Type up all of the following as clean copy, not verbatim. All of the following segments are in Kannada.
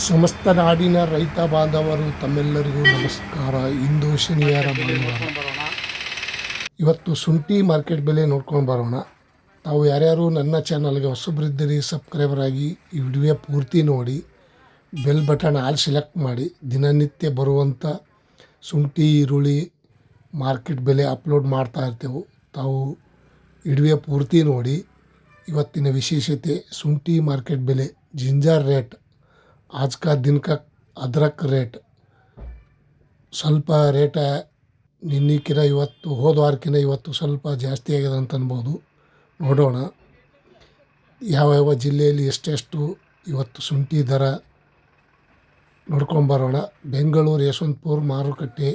ಸಮಸ್ತ ನಾಡಿನ ರೈತ ಬಾಂಧವರು ತಮ್ಮೆಲ್ಲರಿಗೂ ನಮಸ್ಕಾರ. ಇಂದು ಶನಿವಾರ ಭಾನುವಾರ. ಇವತ್ತು ಶುಂಠಿ ಮಾರ್ಕೆಟ್ ಬೆಲೆ ನೋಡ್ಕೊಂಡು ಬರೋಣ. ತಾವು ಯಾರ್ಯಾರು ನನ್ನ ಚಾನಲ್ಗೆ ಹೊಸಬರಿದ್ದೀರಿ ಸಬ್ಸ್ಕ್ರೈಬರ್ ಆಗಿ ಈ ವಿಡಿಯೋ ಪೂರ್ತಿ ನೋಡಿ, ಬೆಲ್ ಬಟನ್ ಆಲ್ ಸೆಲೆಕ್ಟ್ ಮಾಡಿ. ದಿನನಿತ್ಯ ಬರುವಂಥ ಶುಂಠಿ ಈರುಳ್ಳಿ ಮಾರ್ಕೆಟ್ ಬೆಲೆ ಅಪ್ಲೋಡ್ ಮಾಡ್ತಾ ಇರ್ತೇವೆ. ತಾವು ವಿಡಿಯೋ ಪೂರ್ತಿ ನೋಡಿ. ಇವತ್ತಿನ ವಿಶೇಷತೆ ಶುಂಠಿ ಮಾರ್ಕೆಟ್ ಬೆಲೆ, ಜಿಂಜರ್ ರೇಟ್, आज का दिन का ಅದ್ರಕ್ ರೇಟ್ ಸ್ವಲ್ಪ ರೇಟ ನಿನ್ನೆಕಿನ ಇವತ್ತು ಹೋದ ವಾರಕ್ಕಿಂತ ಇವತ್ತು ಸ್ವಲ್ಪ ಜಾಸ್ತಿ ಆಗಿದೆ ಅಂತ ಅನ್ಬೋದು. ನೋಡೋಣ ಯಾವ ಜಿಲ್ಲೆಯಲ್ಲಿ ಎಷ್ಟೆಷ್ಟು ಇವತ್ತು ಶುಂಠಿ ದರ ನೋಡ್ಕೊಂಬರೋಣ. ಬೆಂಗಳೂರು ಯಶವಂತಪುರ ಮಾರುಕಟ್ಟೆ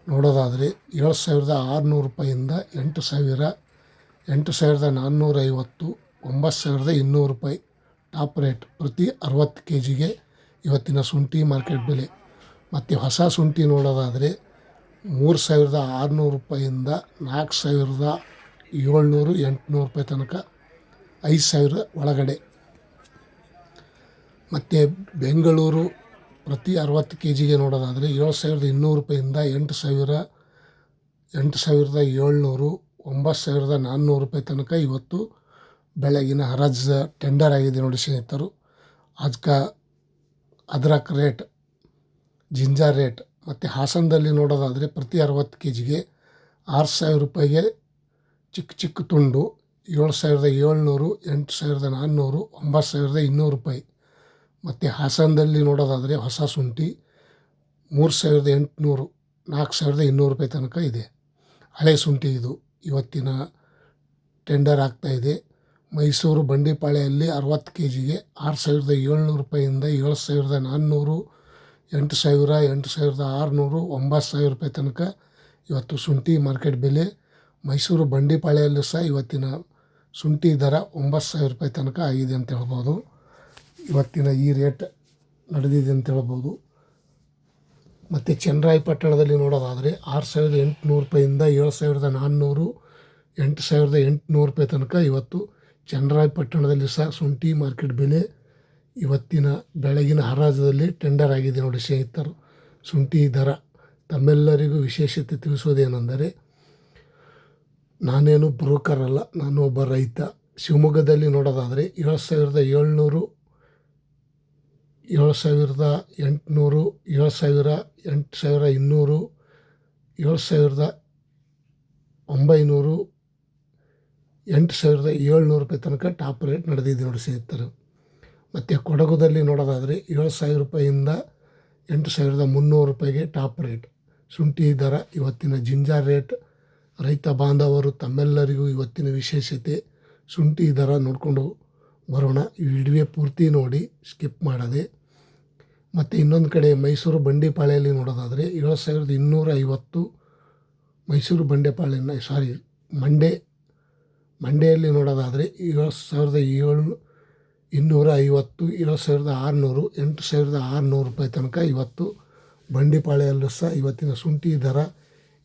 ನೋಡೋದಾದರೆ 7,600 ರೂಪಾಯಿಂದ 8,450, 9,200 ರೂಪಾಯಿ ಟಾಪ್ ರೇಟ್ ಪ್ರತಿ 60 kgಗೆ ಇವತ್ತಿನ ಶುಂಠಿ ಮಾರ್ಕೆಟ್ ಬೆಲೆ. ಮತ್ತು ಹೊಸ ಶುಂಠಿ ನೋಡೋದಾದರೆ 3,600 ರೂಪಾಯಿಂದ 4,700, 800 ರೂಪಾಯಿ ತನಕ, 5,000 ಒಳಗಡೆ. ಮತ್ತು ಬೆಂಗಳೂರು ಪ್ರತಿ 60 kgಗೆ ನೋಡೋದಾದರೆ 7,200 ರೂಪಾಯಿಂದ 8,700, 9,400 ರೂಪಾಯಿ ತನಕ ಇವತ್ತು ಬೆಳಗಿನ ಹರಾಜು ಟೆಂಡರ್ ಆಗಿದೆ ನೋಡಿ ಸ್ನೇಹಿತರು. ಆಜ್ಕ ಅದ್ರಕ್ ರೇಟ್, ಜಿಂಜರ್ ರೇಟ್. ಮತ್ತು ಹಾಸನದಲ್ಲಿ ನೋಡೋದಾದರೆ ಪ್ರತಿ 60 kgಗೆ 6,000 ರೂಪಾಯಿಗೆ ಚಿಕ್ಕ ತುಂಡು, 7,700, 8,400, 9,200 ರೂಪಾಯಿ. ಮತ್ತು ಹಾಸನದಲ್ಲಿ ನೋಡೋದಾದರೆ ಹೊಸ ಶುಂಠಿ 3,800, 4,200 ರೂಪಾಯಿ ತನಕ ಇದೆ. ಹಳೆ ಶುಂಠಿ ಇದು ಇವತ್ತಿನ ಟೆಂಡರ್ ಆಗ್ತಾಯಿದೆ. ಮೈಸೂರು ಬಂಡಿಪಾಳ್ಯಲ್ಲಿ 60 kgಗೆ 6,700 ರೂಪಾಯಿಂದ 7,400, 8,000, 8,600, 9,000 ರೂಪಾಯಿ ತನಕ ಇವತ್ತು ಶುಂಠಿ ಮಾರ್ಕೆಟ್ ಬೆಲೆ. ಮೈಸೂರು ಬಂಡಿಪಾಳ್ಯಲ್ಲೂ ಸಹ ಇವತ್ತಿನ ಶುಂಠಿ ದರ 9,000 ರೂಪಾಯಿ ತನಕ ಆಗಿದೆ ಅಂತ ಹೇಳ್ಬೋದು. ಇವತ್ತಿನ ಈ ರೇಟ್ ನಡೆದಿದೆ ಅಂತ ಹೇಳ್ಬೋದು. ಮತ್ತು ಚನ್ನರಾಯಪಟ್ಟಣದಲ್ಲಿ ನೋಡೋದಾದರೆ 6,800 ರೂಪಾಯಿಂದ 7,400, 8,800 ರೂಪಾಯಿ ತನಕ ಇವತ್ತು ಚನ್ನರಾಯಪಟ್ಟಣದಲ್ಲಿ ಸಹ ಶುಂಠಿ ಮಾರ್ಕೆಟ್ ಬೆಲೆ ಇವತ್ತಿನ ಬೆಳಗಿನ ಹರಾಜದಲ್ಲಿ ಟೆಂಡರ್ ಆಗಿದೆ ನೋಡಿ ಸ್ನೇಹಿತರು. ಶುಂಠಿ ದರ ತಮ್ಮೆಲ್ಲರಿಗೂ ವಿಶೇಷತೆ ತಿಳಿಸೋದೇನೆಂದರೆ, ನಾನೇನು ಬ್ರೋಕರ್ ಅಲ್ಲ, ನಾನು ಒಬ್ಬ ರೈತ. ಶಿವಮೊಗ್ಗದಲ್ಲಿ ನೋಡೋದಾದರೆ 7,700, 7,800, 7,000, 8,200, 7,900, 8,700 ರೂಪಾಯಿ ತನಕ ಟಾಪ್ ರೇಟ್ ನಡೆದಿದೆ ನೋಡಿ ಸ್ನೇಹಿತರು. ಮತ್ತು ಕೊಡಗುದಲ್ಲಿ ನೋಡೋದಾದರೆ 7,000 ರೂಪಾಯಿಂದ 8,300 ರೂಪಾಯಿಗೆ ಟಾಪ್ ರೇಟ್ ಶುಂಠಿ ದರ. ಇವತ್ತಿನ ಜಿಂಜರ್ ರೇಟ್. ರೈತ ಬಾಂಧವರು ತಮ್ಮೆಲ್ಲರಿಗೂ ಇವತ್ತಿನ ವಿಶೇಷತೆ ಶುಂಠಿ ದರ ನೋಡಿಕೊಂಡು ಬರೋಣ. ಈ ವಿಡಿಯೋ ಪೂರ್ತಿ ನೋಡಿ, ಸ್ಕಿಪ್ ಮಾಡದೆ. ಮತ್ತು ಇನ್ನೊಂದು ಕಡೆ ಮೈಸೂರು ಬಂಡಿಪಾಳ್ಯಲ್ಲಿ ನೋಡೋದಾದರೆ 7,250, ಮೈಸೂರು ಬಂಡೆಪಾಳ್ಯ ಮಂಡ್ಯದಲ್ಲಿ ನೋಡೋದಾದರೆ 7,250, 7,600, 8,600 ರೂಪಾಯಿ ತನಕ ಇವತ್ತು ಬಂಡಿಪಾಳ್ಯಲ್ಲೂ ಸಹ ಇವತ್ತಿನ ಶುಂಠಿ ದರ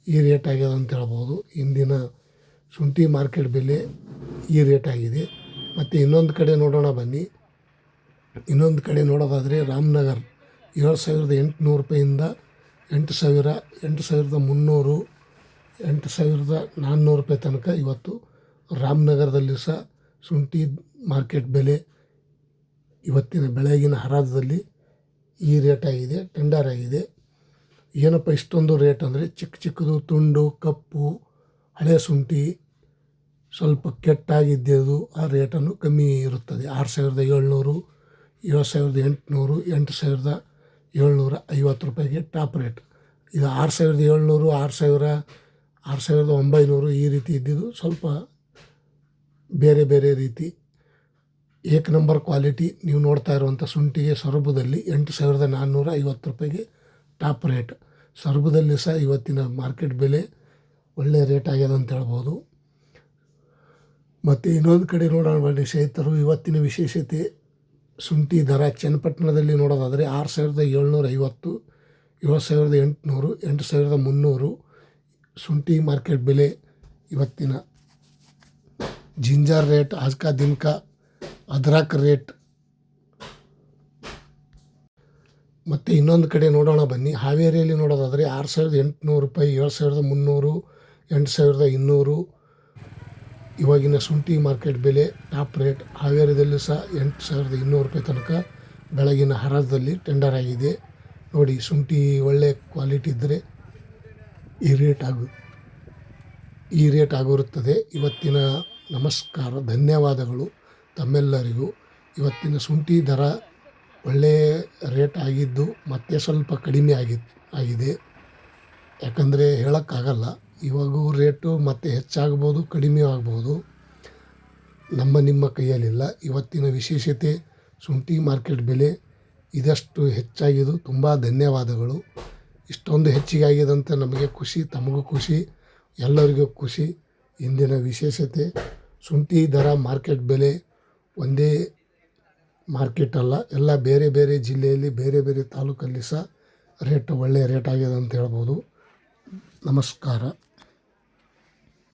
ಈ ರೇಟ್ ಆಗ್ಯದ ಅಂತ ಹೇಳ್ಬೋದು. ಇಂದಿನ ಶುಂಠಿ ಮಾರ್ಕೆಟ್ ಬೆಲೆ ಈ ರೇಟ್ ಆಗಿದೆ. ಮತ್ತು ಇನ್ನೊಂದು ಕಡೆ ನೋಡೋಣ ಬನ್ನಿ. ಇನ್ನೊಂದು ಕಡೆ ನೋಡೋದಾದರೆ ರಾಮನಗರ 7,800 ರೂಪಾಯಿಂದ 8,000, 8,300, 8,400 ರೂಪಾಯಿ ತನಕ ಇವತ್ತು ರಾಮನಗರದಲ್ಲಿ ಸಹ ಶುಂಠಿ ಮಾರ್ಕೆಟ್ ಬೆಲೆ ಇವತ್ತಿನ ಬೆಳಗಿನ ಹರಾಜದಲ್ಲಿ ಈ ರೇಟ್ ಆಗಿದೆ, ಟೆಂಡರ್ ಆಗಿದೆ. ಏನಪ್ಪ ಇಷ್ಟೊಂದು ರೇಟ್ ಅಂದರೆ, ಚಿಕ್ಕದು ತುಂಡು ಕಪ್ಪು ಹಳೆ ಶುಂಠಿ ಸ್ವಲ್ಪ ಕೆಟ್ಟಾಗಿದ್ದು ಆ ರೇಟನ್ನು ಕಮ್ಮಿ ಇರುತ್ತದೆ. 6,700, 7,800, 8,750 ರೂಪಾಯಿಗೆ ಟಾಪ್ ರೇಟ್. ಇದು 6,700, 6,000, 6,900 ಈ ರೀತಿ ಇದ್ದಿದ್ದು ಸ್ವಲ್ಪ ಬೇರೆ ಬೇರೆ ರೀತಿ. ಏಕ್ ನಂಬರ್ ಕ್ವಾಲಿಟಿ ನೀವು ನೋಡ್ತಾ ಇರುವಂಥ ಶುಂಠಿಗೆ ಸೊರಬದಲ್ಲಿ 8,450 ರೂಪಾಯಿಗೆ ಟಾಪ್ ರೇಟ್. ಸೊರಬದಲ್ಲಿ ಸಹ ಇವತ್ತಿನ ಮಾರ್ಕೆಟ್ ಬೆಲೆ ಒಳ್ಳೆಯ ರೇಟ್ ಆಗ್ಯದ ಅಂತ ಹೇಳ್ಬೋದು. ಮತ್ತು ಇನ್ನೊಂದು ಕಡೆ ನೋಡೋಣ ಬನ್ನಿ ಸ್ನೇಹಿತರು. ಇವತ್ತಿನ ವಿಶೇಷತೆ ಶುಂಠಿ ದರ ಚನ್ನಪಟ್ಟಣದಲ್ಲಿ ನೋಡೋದಾದರೆ 6,750, 7,800, 8,300 ಶುಂಠಿ ಮಾರ್ಕೆಟ್ ಬೆಲೆ. ಇವತ್ತಿನ जिंजर रेट आज का दिन का अदरक रेट ಮತ್ತು ಇನ್ನೊಂದು ಕಡೆ ನೋಡೋಣ ಬನ್ನಿ. ಹಾವೇರಿಯಲ್ಲಿ ನೋಡೋದಾದರೆ 6,800 ರೂಪಾಯಿ, 7,300, 8,200 ಇವಾಗಿನ ಶುಂಠಿ ಮಾರ್ಕೆಟ್ ಬೆಲೆ ಟಾಪ್ ರೇಟ್. ಹಾವೇರಿಯದಲ್ಲೂ ಸಹ 8,200 ರೂಪಾಯಿ ತನಕ ಬೆಳಗಿನ ಹರಾಜಲ್ಲಿ ಟೆಂಡರ್ ಆಗಿದೆ. ನೋಡಿ, ಶುಂಠಿ ಒಳ್ಳೆ ಕ್ವಾಲಿಟಿ ಇದ್ದರೆ ಈ ರೇಟ್ ಆಗಿರುತ್ತದೆ. ಇವತ್ತಿನ ನಮಸ್ಕಾರ, ಧನ್ಯವಾದಗಳು ತಮ್ಮೆಲ್ಲರಿಗೂ. ಇವತ್ತಿನ ಶುಂಠಿ ದರ ಒಳ್ಳೆಯ ರೇಟ್ ಆಗಿದ್ದು ಮತ್ತೆ ಸ್ವಲ್ಪ ಕಡಿಮೆ ಆಗಿದೆ. ಯಾಕಂದರೆ ಹೇಳೋಕ್ಕಾಗಲ್ಲ, ಇವಾಗೂ ರೇಟು ಮತ್ತೆ ಹೆಚ್ಚಾಗ್ಬೋದು, ಕಡಿಮೆ ಆಗ್ಬೋದು, ನಿಮ್ಮ ಕೈಯಲ್ಲಿಲ್ಲ. ಇವತ್ತಿನ ವಿಶೇಷತೆ ಶುಂಠಿ ಮಾರ್ಕೆಟ್ ಬೆಲೆ ಇದಷ್ಟು ಹೆಚ್ಚಾಗಿದ್ದು ತುಂಬ ಧನ್ಯವಾದಗಳು. ಇಷ್ಟೊಂದು ಹೆಚ್ಚಿಗೆ ಆಗಿದೆ ಅಂತ ನಮಗೆ ಖುಷಿ, ತಮಗೂ ಖುಷಿ, ಎಲ್ಲರಿಗೂ ಖುಷಿ. ಇಂದಿನ ವಿಶೇಷತೆ ಶುಂಠಿ ದರ ಮಾರ್ಕೆಟ್ ಬೆಲೆ ಒಂದೇ ಮಾರ್ಕೆಟ್ ಅಲ್ಲ, ಎಲ್ಲ ಬೇರೆ ಬೇರೆ ಜಿಲ್ಲೆಯಲ್ಲಿ ಬೇರೆ ಬೇರೆ ತಾಲೂಕಲ್ಲಿ ಸಹ ಒಳ್ಳೆಯ ರೇಟ್ ಆಗಿದೆ ಅಂತ ಹೇಳ್ಬೋದು. ನಮಸ್ಕಾರ.